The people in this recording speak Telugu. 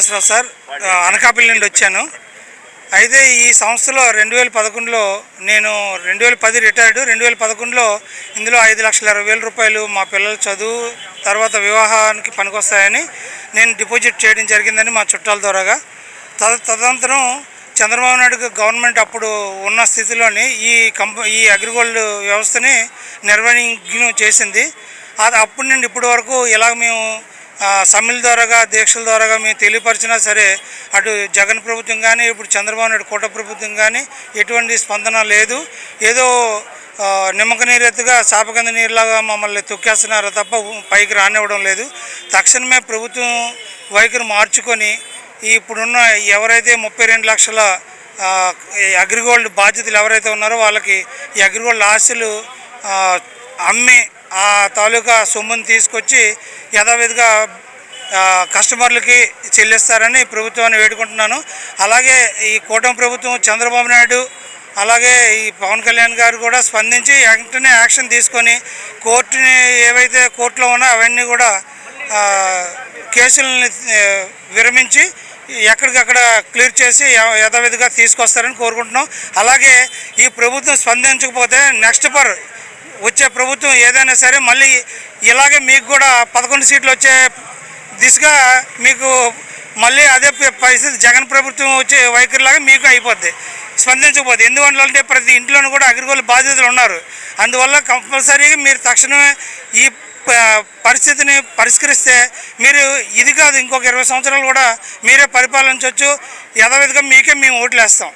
శ్రీనివాసరావు సార్, అనకాపల్లి నుండి వచ్చాను. అయితే ఈ సంస్థలో 2011లో నేను 2010 రిటైర్డ్. 2011లో ఇందులో 5,20,000 రూపాయలు మా పిల్లల చదువు తర్వాత వివాహానికి పనికొస్తాయని నేను డిపాజిట్ చేయడం జరిగిందని మా చుట్టాల ద్వారాగా. తదనంతరం చంద్రబాబు నాయుడు గవర్నమెంట్ అప్పుడు ఉన్న స్థితిలోని ఈ అగ్రిగోల్డ్ వ్యవస్థని నిర్వహణ చేసింది. అది అప్పటి నుండి ఇప్పటి వరకు ఇలాగ మేము సమ్మెల ద్వారాగా దీక్షల ద్వారాగా మేము తెలియపరిచినా సరే అటు జగన్ ప్రభుత్వం కానీ ఇప్పుడు చంద్రబాబు నాయుడు కూట ప్రభుత్వం కానీ ఎటువంటి స్పందన లేదు. ఏదో నిమ్మక నీరెత్తుగా చాపకింద నీరులాగా మమ్మల్ని తొక్కేస్తున్నారు తప్ప పైకి రానివ్వడం లేదు. తక్షణమే ప్రభుత్వం వైఖరి మార్చుకొని ఇప్పుడున్న ఎవరైతే 32 లక్షల అగ్రిగోల్డ్ బాధ్యతలు ఎవరైతే ఉన్నారో వాళ్ళకి ఈ అగ్రిగోల్డ్ ఆస్తులు అమ్మి ఆ తాలూకా సొమ్మును తీసుకొచ్చి యథావిధిగా కస్టమర్లకి చెల్లిస్తారని ప్రభుత్వాన్ని వేడుకుంటున్నాను. అలాగే ఈ కూటమి ప్రభుత్వం చంద్రబాబు నాయుడు అలాగే ఈ పవన్ కళ్యాణ్ గారు కూడా స్పందించి వెంటనే యాక్షన్ తీసుకొని కోర్టుని ఏవైతే కోర్టులో ఉన్నా అవన్నీ కూడా కేసులని విరమించి ఎక్కడికక్కడ క్లియర్ చేసి యథావిధిగా తీసుకొస్తారని కోరుకుంటున్నాం. అలాగే ఈ ప్రభుత్వం స్పందించకపోతే నెక్స్ట్ వచ్చే ప్రభుత్వం ఏదైనా సరే మళ్ళీ ఇలాగే మీకు కూడా 11 సీట్లు వచ్చే దిశగా మీకు మళ్ళీ అదే పరిస్థితి జగన్ ప్రభుత్వం వచ్చే వైఖరిలాగా మీకు అయిపోద్ది స్పందించకపోతే. ఎందువల్లంటే ప్రతి ఇంట్లోనూ కూడా అగ్రిగోల్డ్ బాధ్యతలు ఉన్నారు. అందువల్ల కంపల్సరీగా మీరు తక్షణమే ఈ పరిస్థితిని పరిష్కరిస్తే మీరు ఇది కాదు ఇంకొక 20 సంవత్సరాలు కూడా మీరే పరిపాలించవచ్చు. యథావిధిగా మీకే మేము ఓట్లు వేస్తాం.